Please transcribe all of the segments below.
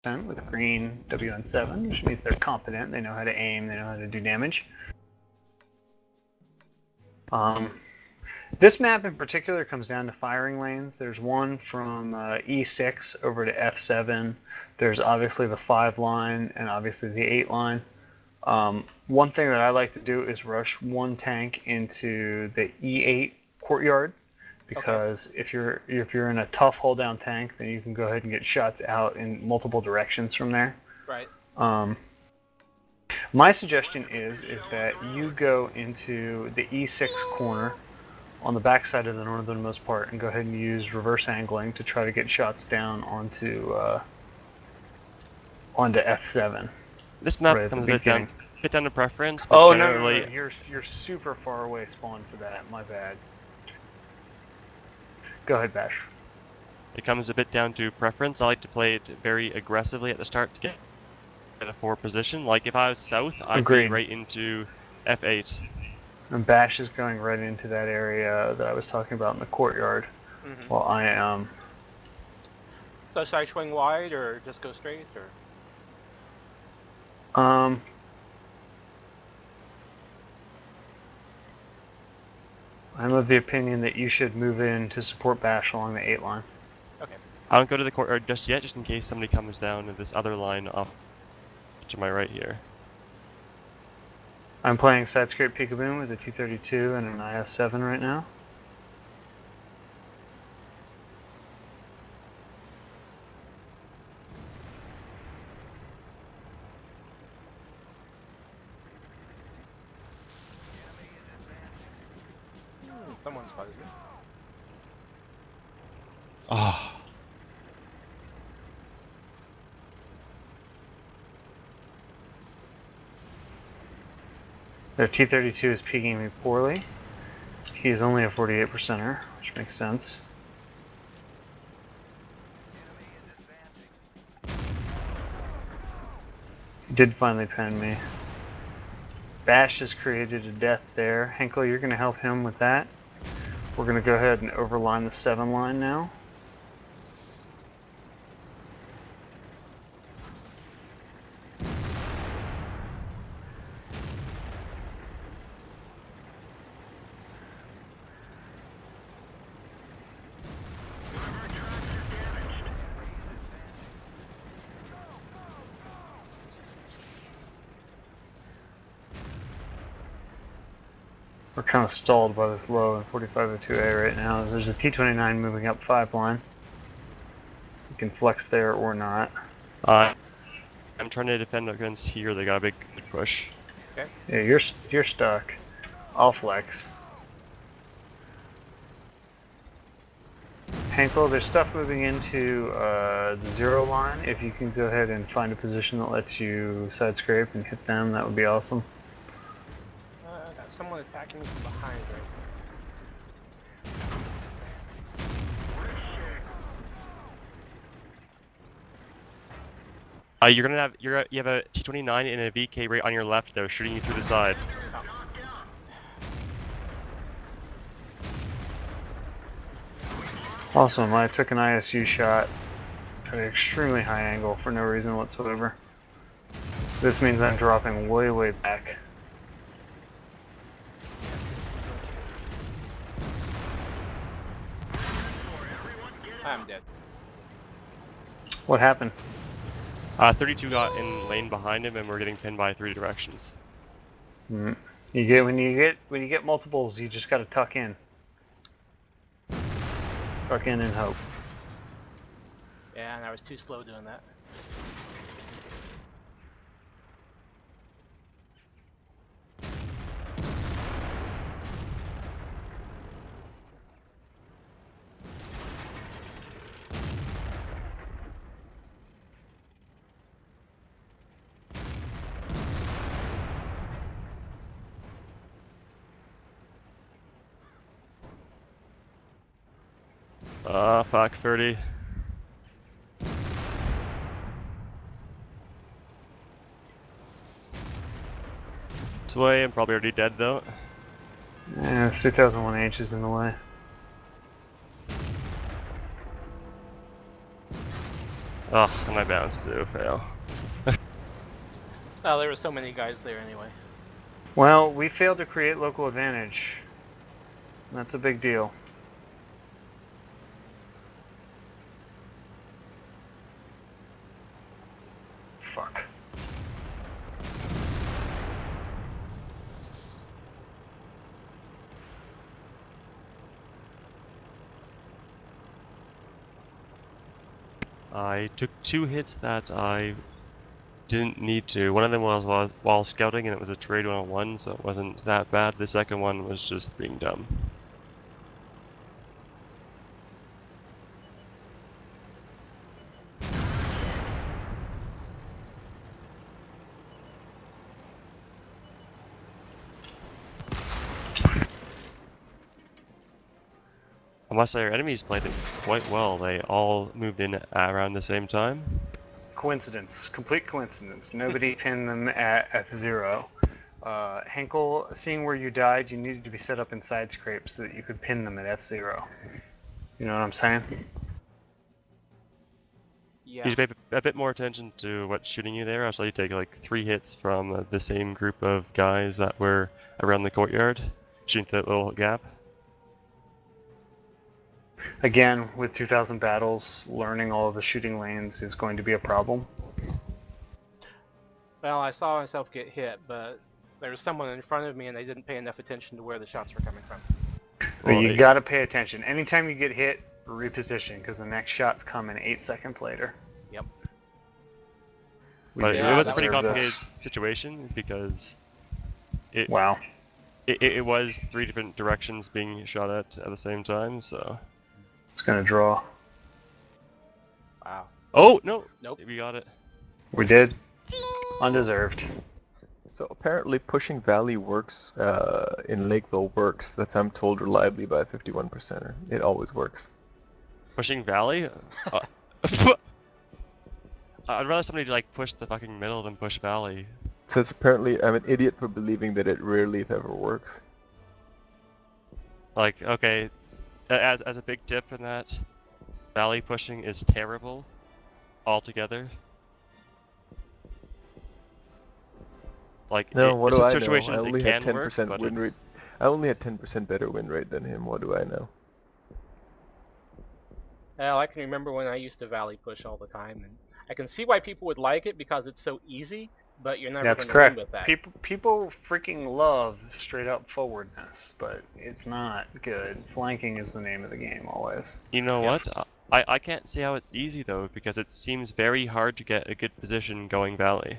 with a green WN7, which means they're competent, they know how to aim, they know how to do damage. This map in particular comes down to firing lanes. There's one from E6 over to F7. There's obviously the 5 line and obviously the 8 line. One thing that I like to do is rush one tank into the E8 courtyard, because if you're in a tough hold down tank, then you can go ahead and get shots out in multiple directions from there. Right. My suggestion is that you go into the E6 corner on the backside of the northernmost part and go ahead and use reverse angling to try to get shots down onto F7. This map right comes a bit down to preference, but oh, generally... no, you're super far away spawn for that, my bad. Go ahead, Bash. It comes a bit down to preference. I like to play it very aggressively at the start to get a forward position. Like if I was south, I'd be right into F8. And Bash is going right into that area that I was talking about in the courtyard. While I am... So should I swing wide or just go straight, or...? I'm of the opinion that you should move in to support Bash along the 8 line. Okay. I don't go to the courtyard just yet, just in case somebody comes down to this other line off to my right here. I'm playing side scrape peekaboo with a T32 and an IS-7 right now. Someone spotted me. Ah. Their T32 is peeking me poorly. He's only a 48%er, which makes sense. He did finally pen me. Bash has created a death there. Henkel, you're going to help him with that. We're going to go ahead and overline the 7 line now. We're kind of stalled by this low in 4502A right now. There's a T29 moving up 5 line. You can flex there or not. I'm trying to defend against here. They got a big push. Okay. Yeah, you're stuck. I'll flex. Henkel, there's stuff moving into the 0 line. If you can go ahead and find a position that lets you side scrape and hit them, that would be awesome. I got someone attacking me from behind right now. You have a T29 and a VK right on your left. They're shooting you through the side. Oh. Awesome, I took an ISU shot at an extremely high angle for no reason whatsoever. This means I'm dropping way, way back. I'm dead. What happened? 32 got in lane behind him, and we're getting pinned by 3 directions. When you get multiples, you just gotta tuck in. Tuck in and hope. Yeah, and I was too slow doing that. Fuck, 30. This way, I'm probably already dead though. Yeah, 3001H is in the way. Oh, my bounce too, fail. Oh, there were so many guys there anyway. Well, we failed to create local advantage. That's a big deal. Fuck. I took 2 hits that I didn't need to. One of them was while scouting, and it was a trade 101, so it wasn't that bad. The second one was just being dumb. I must say, our enemies played it quite well. They all moved in around the same time. Coincidence. Complete coincidence. Nobody pinned them at F0. Henkel, seeing where you died, you needed to be set up inside scrape so that you could pin them at F0. You know what I'm saying? Yeah. You should pay a bit more attention to what's shooting you there. I saw you take like 3 hits from the same group of guys that were around the courtyard, shooting through that little gap. Again, with 2,000 battles, learning all of the shooting lanes is going to be a problem. Well, I saw myself get hit, but there was someone in front of me and they didn't pay enough attention to where the shots were coming from. But you gotta pay attention. Anytime you get hit, reposition, because the next shot's coming 8 seconds later. Yep. But Yeah, it was a that pretty was- complicated situation because it Wow. it was 3 different directions being shot at the same time, so... It's gonna draw. Wow. Oh, no! Nope. We got it. We did. Undeserved. So apparently pushing Valley works in Lakeville works. That's I'm told reliably by a 51%er. It always works. Pushing Valley? I'd rather somebody like push the fucking middle than push Valley. So it's apparently I'm an idiot for believing that it rarely if ever works. Like, okay, as a big tip in that, Valley pushing is terrible altogether. Like, No, what it's do a I know? situation I it only can had work, 10% but win rate. I only had 10% better win rate than him. What do I know? Well, I can remember when I used to Valley push all the time, and I can see why people would like it because it's so easy, but you're never That's going to correct. win with that. People freaking love straight up forwardness, but it's not good. Flanking is the name of the game always. You know Yeah. what? I can't see how it's easy though, because it seems very hard to get a good position going Valley.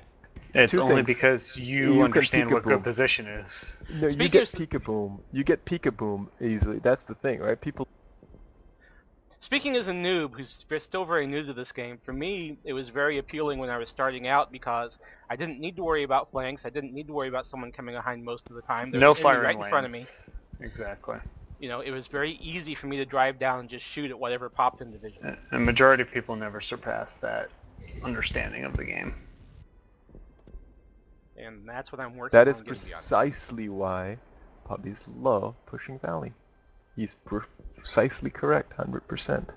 It's Two only things. because you You understand can what good peekaboo. position is. No, you Speaking get of- peekaboo. You get peekaboo easily. That's the thing, right? People. Speaking as a noob who's still very new to this game, for me, it was very appealing when I was starting out because I didn't need to worry about flanks. I didn't need to worry about someone coming behind most of the time. There No was an enemy firing right in front of me. lanes. Exactly. You know, it was very easy for me to drive down and just shoot at whatever popped in the vision. A majority of people never surpass that understanding of the game. And that's what I'm working That on is getting beyond. precisely why puppies love pushing Valley. He's precisely correct, 100%.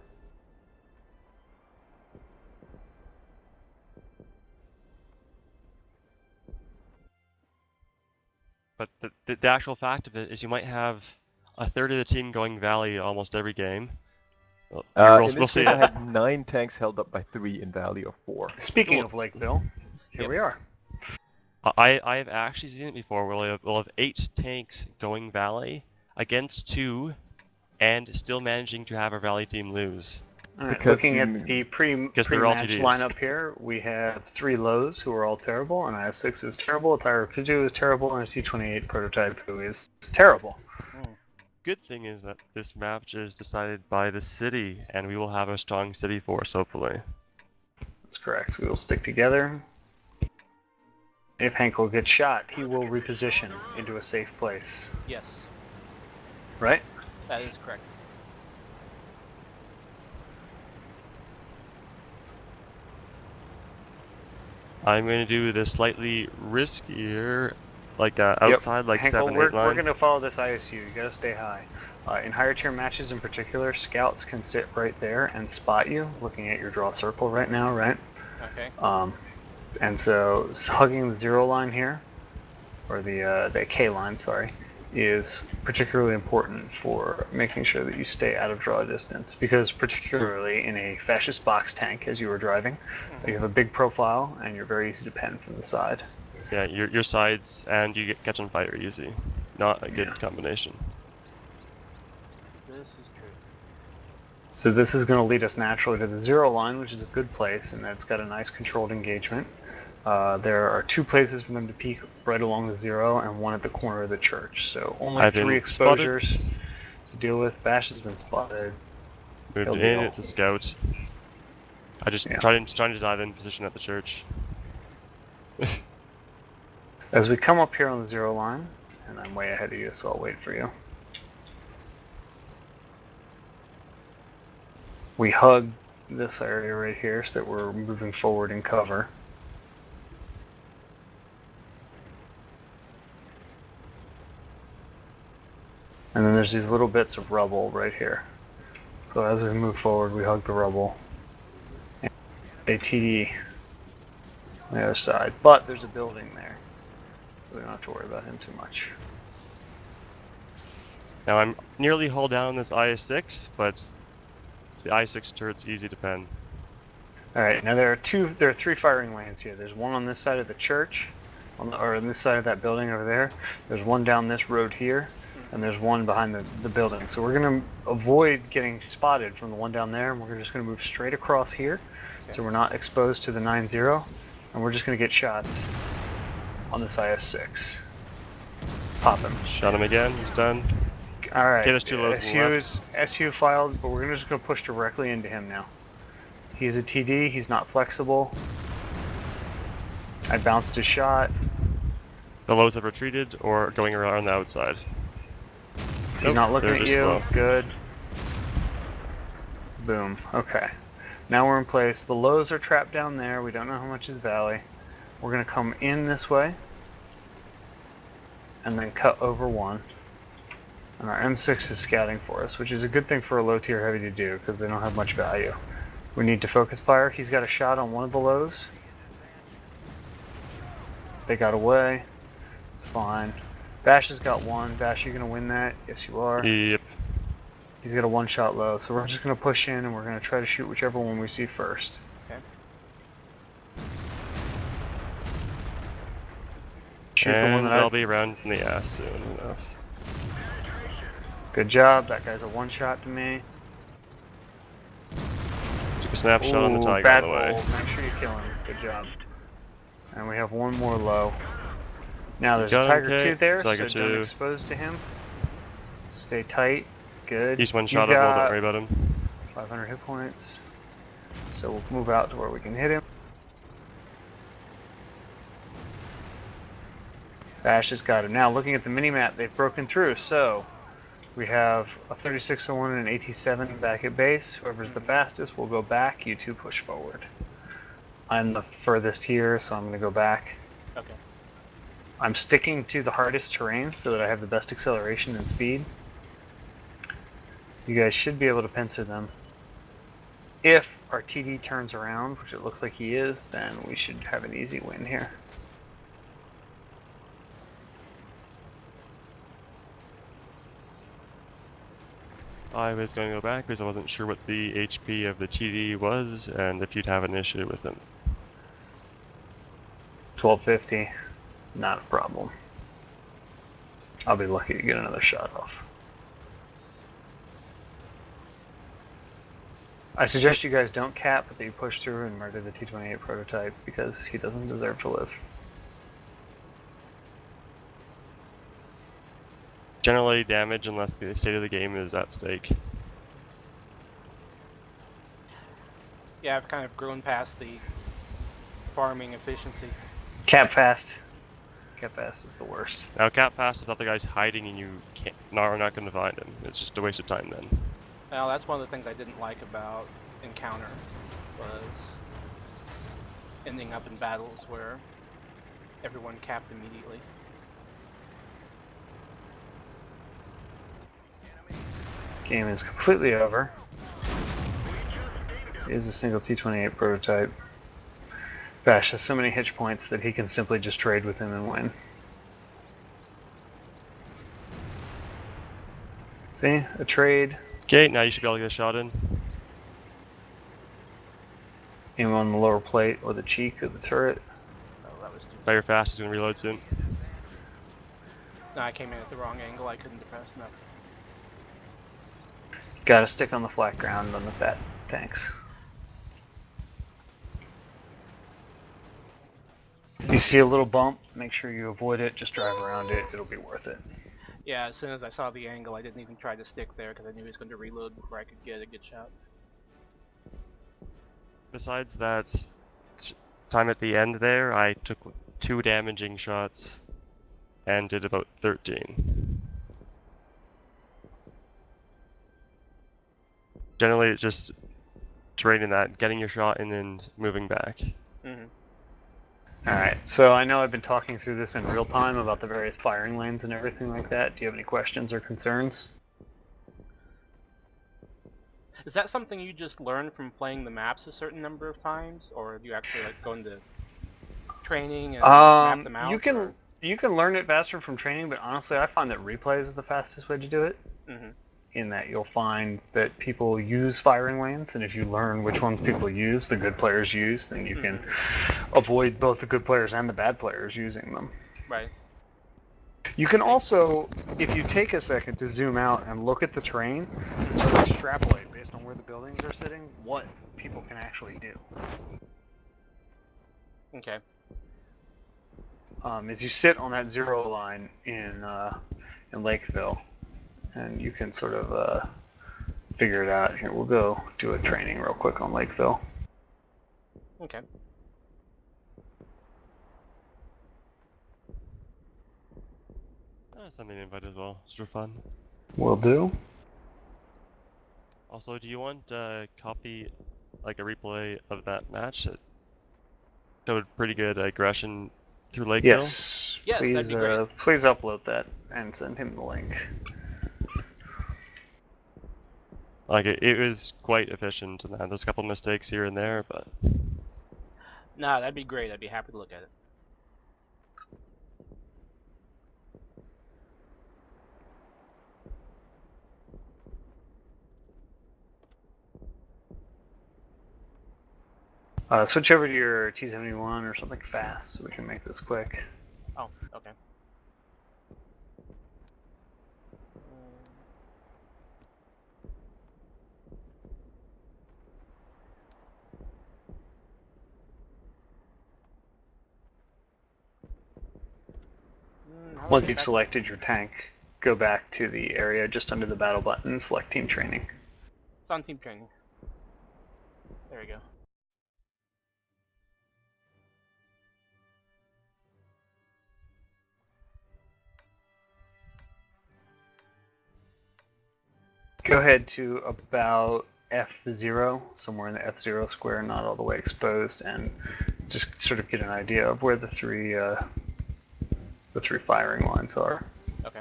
But the actual fact of it is you might have a third of the team going Valley almost every game. Well, In we'll this see. case, I had 9 tanks held up by 3 in Valley or 4. Speaking Cool. of Lakeville, here Yep. we are. I've actually seen it before where we'll have 8 tanks going Valley against 2 and still managing to have our Valley team lose. All right, Because looking you- at the Because they're all pre-match TDs. lineup here, we have 3 lows who are all terrible, an IS-6 who is terrible, a Tyro 2 is terrible, and a T-28 prototype who is terrible. Good thing is that this match is decided by the city, and we will have a strong city force, hopefully. That's correct. We will stick together. If Henkel gets shot, he will reposition into a safe place. Yes, Right? that is correct. I'm going to do the slightly riskier, like outside, like Henkel, 7-8 we're line. going to follow this ISU. You got to stay high. In higher tier matches in particular, scouts can sit right there and spot you, looking at your draw circle right now, right? Okay. And so hugging the 0 line here, or the K line, sorry, is particularly important for making sure that you stay out of draw distance, because particularly in a fascist box tank as you were driving, you have a big profile and you're very easy to pen from the side. Yeah, your sides and you catch on fire easy. Not a good combination. This is true. So this is going to lead us naturally to the 0 line, which is a good place, and it's got a nice controlled engagement. There are 2 places for them to peek right along the 0 and 1 at the corner of the church. So only 3 exposures to deal with. Bash has been spotted. Moved in, it's a scout. I just trying to dive in position at the church. As we come up here on the 0 line, and I'm way ahead of you, so I'll wait for you. We hug this area right here so that we're moving forward in cover. And then there's these little bits of rubble right here. So as we move forward, we hug the rubble. And a TD on the other side. But there's a building there, so we don't have to worry about him too much. Now I'm nearly hull down on this IS-6, but the IS-6 turret's easy to pen. Alright, now there are 3 firing lanes here. There's one on this side of the church, or on this side of that building over there. There's one down this road here, and there's one behind the building. So we're going to avoid getting spotted from the one down there, and we're just going to move straight across here, so we're not exposed to the 9-0, and we're just going to get shots on this IS-6. Pop him. Shot him again, he's done. Alright, okay, there's 2 lows on the left. SU filed, but we're just going to push directly into him now. He's a TD, he's not flexible. I bounced his shot. The lows have retreated or going around the outside. He's not looking at you. Slow. Good. Boom. Okay. Now we're in place. The lows are trapped down there. We don't know how much is valley. We're going to come in this way and then cut over 1. And our M6 is scouting for us, which is a good thing for a low tier heavy to do because they don't have much value. We need to focus fire. He's got a shot on one of the lows. They got away. It's fine. Bash has got 1. Bash, you gonna win that? Yes, you are. Yep. He's got a 1-shot low, so we're just gonna push in and we're gonna try to shoot whichever one we see first. Okay. Shoot and the one that they'll be around in the ass soon enough. Good job. That guy's a 1-shot to me. Took a snapshot on the tiger bad on the way. roll. Make sure you kill him. Good job. And we have 1 more low. Now there's a Tiger 2 there, Tiger so 2. don't expose to him. Stay tight. Good. He's 1-shotable, don't worry about him. 500 hit points. So we'll move out to where we can hit him. Bash has got him. Now looking at the mini-map, they've broken through, so we have a 3601 and an AT7 back at base. Whoever's the fastest will go back. You 2 push forward. I'm the furthest here, so I'm going to go back. Okay. I'm sticking to the hardest terrain so that I have the best acceleration and speed. You guys should be able to pincer them. If our TD turns around, which it looks like he is, then we should have an easy win here. I was going to go back because I wasn't sure what the HP of the TD was and if you'd have an issue with him. 1250, not a problem. I'll be lucky to get another shot off. I suggest you guys don't cap, but that you push through and murder the T-28 prototype because he doesn't deserve to live. Generally damage unless the state of the game is at stake. Yeah, I've kind of grown past the farming efficiency. Cap fast. Cap fast is the worst. Now cap fast if the guy's hiding and you are not going to find him. It's just a waste of time then. Well, that's one of the things I didn't like about Encounter, was ending up in battles where everyone capped immediately. Game is completely over. It is a single T-28 prototype. Bash has so many hitch points that he can simply just trade with him and win. See? A trade. Okay, now you should be able to get a shot in. Aim on the lower plate or the cheek of the turret. Oh, that was too... Fire fast, he's going to reload soon. No, I came in at the wrong angle. I couldn't depress enough. Gotta stick on the flat ground on the fat tanks. You see a little bump, make sure you avoid it, just drive around it, it'll be worth it. Yeah, as soon as I saw the angle, I didn't even try to stick there because I knew he was going to reload before I could get a good shot. Besides that time at the end there, I took 2 damaging shots and did about 13. Generally, it's just trading that, getting your shot in and moving back. Mm-hmm. Alright, so I know I've been talking through this in real time about the various firing lanes and everything like that. Do you have any questions or concerns? Is that something you just learn from playing the maps a certain number of times, or do you actually like go into training and map them out? You can learn it faster from training, but honestly, I find that replay is the fastest way to do it. Mm-hmm. In that you'll find that people use firing lanes, and if you learn which ones people use, the good players use, then you can avoid both the good players and the bad players using them. Right. You can also, if you take a second to zoom out and look at the terrain, sort of extrapolate based on where the buildings are sitting, what people can actually do. Okay. As you sit on that 0 line in Lakeville, and you can sort of figure it out. Here, we'll go do a training real quick on Lakeville. Okay. Send me an invite as well, just for fun. Will do. Also, do you want a copy, like a replay of that match that showed pretty good aggression through Lakeville? Yes. Yes, please, that'd be great. Please upload that and send him the link. Like, it was quite efficient, and there's a couple mistakes here and there, but... Nah, that'd be great. I'd be happy to look at it. Switch over to your T-71 or something fast so we can make this quick. Oh, okay. Once you've selected your tank, go back to the area just under the battle button and select Team Training. It's on Team Training. There we go. Go ahead to about F0, somewhere in the F0 square, not all the way exposed, and just sort of get an idea of where the three firing lines are. Okay.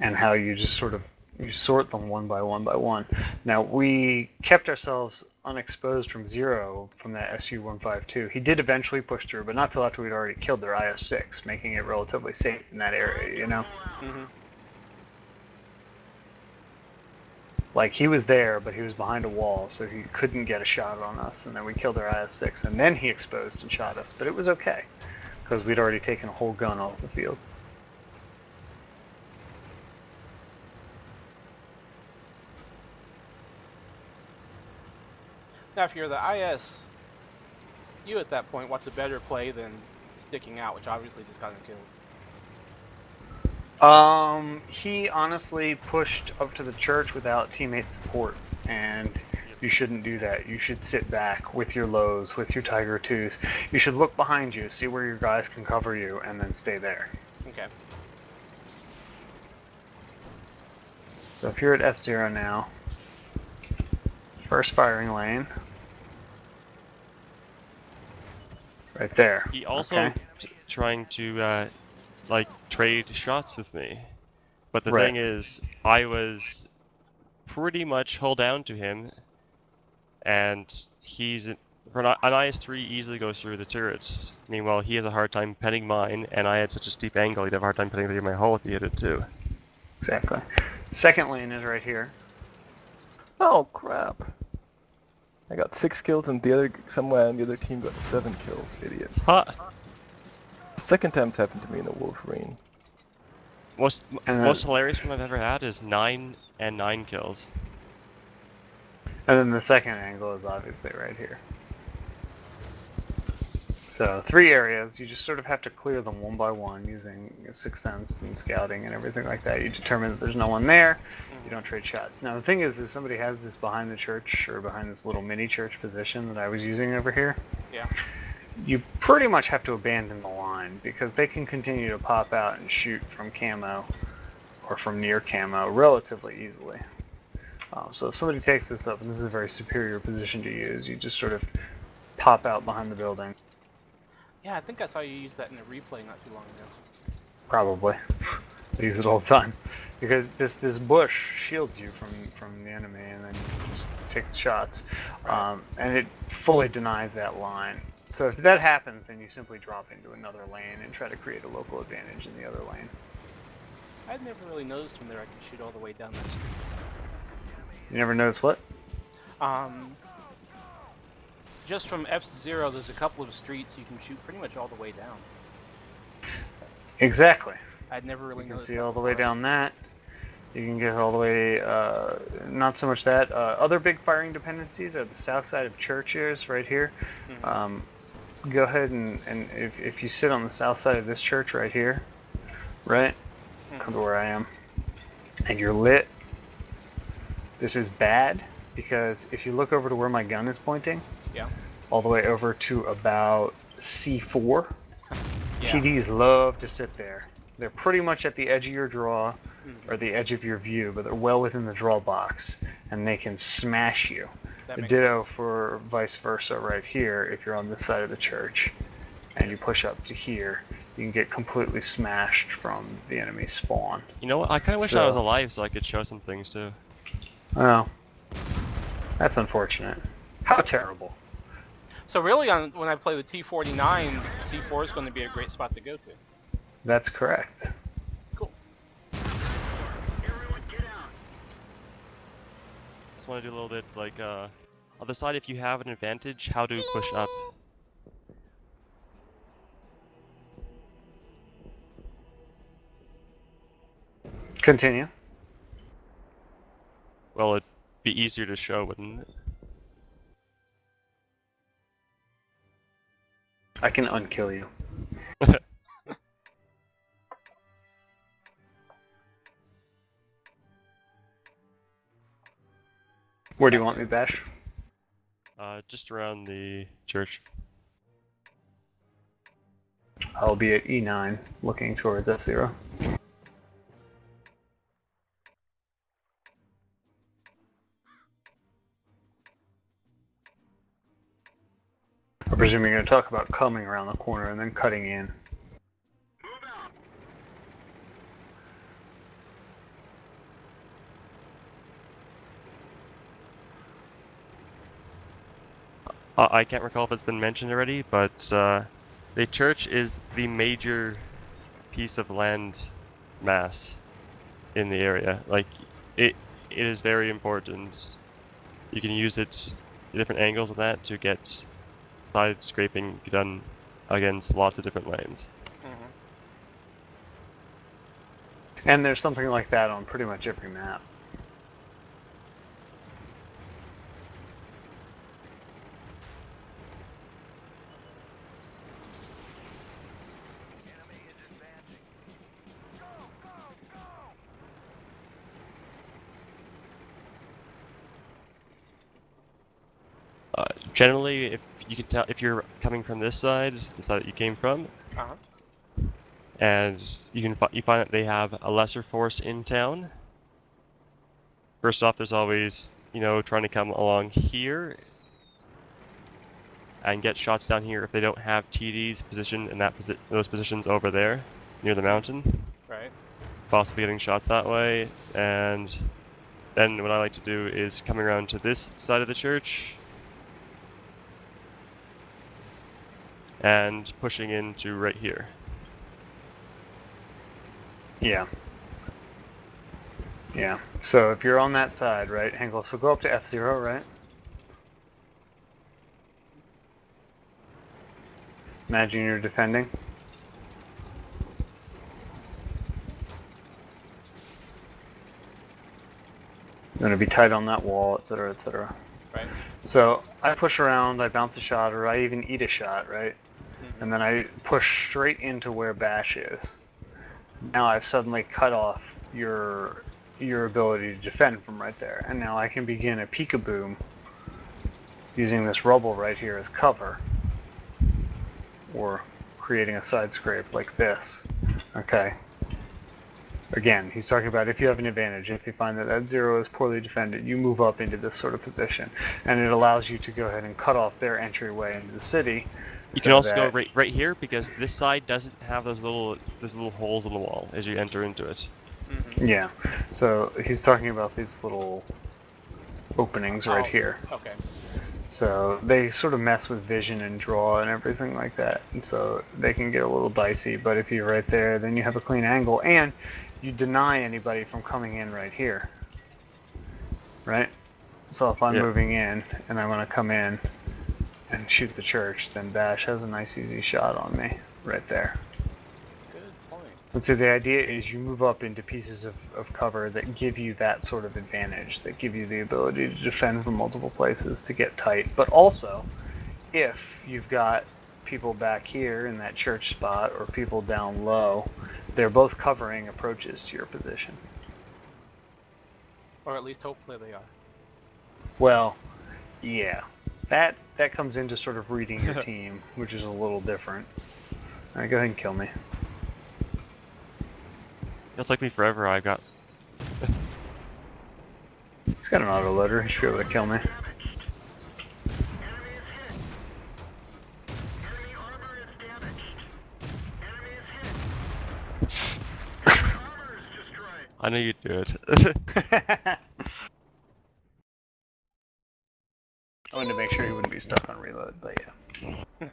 And how you just sort of you sort them one by one by one. Now, we kept ourselves unexposed from 0 from that SU-152. He did eventually push through, but not till after we'd already killed their IS-6, making it relatively safe in that area, you know? Mm-hmm. Like, he was there, but he was behind a wall, so he couldn't get a shot on us, and then we killed their IS-6, and then he exposed and shot us, but it was okay, because we'd already taken a whole gun off the field. Now, if you're the IS, you at that point, what's a better play than sticking out, which obviously just got him killed? He honestly pushed up to the church without teammate support, and you shouldn't do that. You should sit back with your lows, with your Tiger 2s. You should look behind you, see where your guys can cover you, and then stay there. Okay. So if you're at F0 now, first firing lane, right there. He also okay? trying to like trade shots with me, but the Right. thing is, I was pretty much hull down to him, and he's for an IS-3 easily goes through the turrets. Meanwhile, he has a hard time penning mine, and I had such a steep angle, he'd have a hard time penning through my hull if he hit it too. Exactly. Second lane is right here. Oh crap! I got 6 kills, and the other somewhere on the other team got 7 kills. Idiot. Huh. Second time's happened to me in a Wolverine. Most hilarious one I've ever had is 9 and 9 kills. And then the second angle is obviously right here. So 3 areas, you just sort of have to clear them one by one using Sixth Sense and scouting and everything like that. You determine that there's no one there, you don't trade shots. Now the thing is somebody has this behind the church, or behind this little mini church position that I was using over here. Yeah. You pretty much have to abandon the line, because they can continue to pop out and shoot from camo, or from near camo, relatively easily. So if somebody takes this up, and this is a very superior position to use, you just sort of pop out behind the building. Yeah, I think I saw you use that in a replay not too long ago. Probably. I use it all the time. Because this bush shields you from the enemy, and then you just take the shots. Right. And it fully denies that line. So if that happens, then you simply drop into another lane and try to create a local advantage in the other lane. I'd never really noticed when there I could shoot all the way down that street. You never notice what? Just from F0, there's a couple of streets you can shoot pretty much all the way down. Exactly. I'd never really You can noticed see that all the way before. down that. You can get all the way, not so much that. Other big firing dependencies are the south side of churches right here. Mm-hmm. Go ahead and if you sit on the south side of this church right here, right? Mm-hmm. Come to where I am. And you're lit. This is bad, because if you look over to where my gun is pointing, Yeah. all the way over to about C4, Yeah. TDs love to sit there. They're pretty much at the edge of your draw, or the edge of your view, but they're well within the draw box, and they can smash you. That makes Ditto sense. for vice versa right here. If you're on this side of the church and you push up to here, you can get completely smashed from the enemy spawn. You know what? I kind of wish I was alive so I could show some things too. Oh, that's unfortunate. How terrible. So really, when I play the T49, C4 is going to be a great spot to go to. That's correct. Cool. Just want to do a little bit like, I'll decide if you have an advantage, how to push up. Continue. Well, it'd be easier to show, wouldn't it? I can unkill you. Where do you want me, Bash? Just around the church. I'll be at E9, looking towards F0. I presume you're going to talk about coming around the corner and then cutting in. I can't recall if it's been mentioned already, but the church is the major piece of land mass in the area. Like, it is very important. You can use it at different angles of that to get side scraping done against lots of different lanes. Mm-hmm. And there's something like that on pretty much every map. Generally, if you can tell if you're coming from this side, the side that you came from, Uh-huh. and you find that they have a lesser force in town. First off, there's always, you know, trying to come along here and get shots down here if they don't have TDs positioned in those positions over there near the mountain. Right. Possibly getting shots that way, and Then what I like to do is coming around to this side of the church and pushing into right here. Yeah. Yeah. So if you're on that side, right, Henkel, so go up to F0, right? Imagine you're defending. You're going to be tight on that wall, etc., etc. Right. So I push around, I bounce a shot, or I even eat a shot, right? And then I push straight into where Bash is. Now I've suddenly cut off your ability to defend from right there, and now I can begin a peekaboo using this rubble right here as cover, or creating a side scrape like this. Okay. Again, he's talking about if you have an advantage, if you find that that zero is poorly defended, you move up into this sort of position, and it allows you to go ahead and cut off their entryway into the city. You can also go right here because this side doesn't have those little holes in the wall as you enter into it. Yeah. So he's talking about these little openings right here. Okay. So they sort of mess with vision and draw and everything like that, and so they can get a little dicey. But if you're right there, then you have a clean angle, and you deny anybody from coming in right here. Right? So if I'm moving in and I want to come in and shoot the church, then Bash has a nice easy shot on me right there. Good point. And so the idea is you move up into pieces of cover that give you that sort of advantage, that give you the ability to defend from multiple places to get tight. But also, if you've got people back here in that church spot or people down low, they're both covering approaches to your position. Or at least hopefully they are. Well, yeah. That comes into sort of reading your team, which is a little different. Alright, go ahead and kill me. It'll take me forever. I got. He's got an autoloader. He should be able to kill me. I know you'd do it. I wanted to make sure he wouldn't be stuck on reload, but yeah.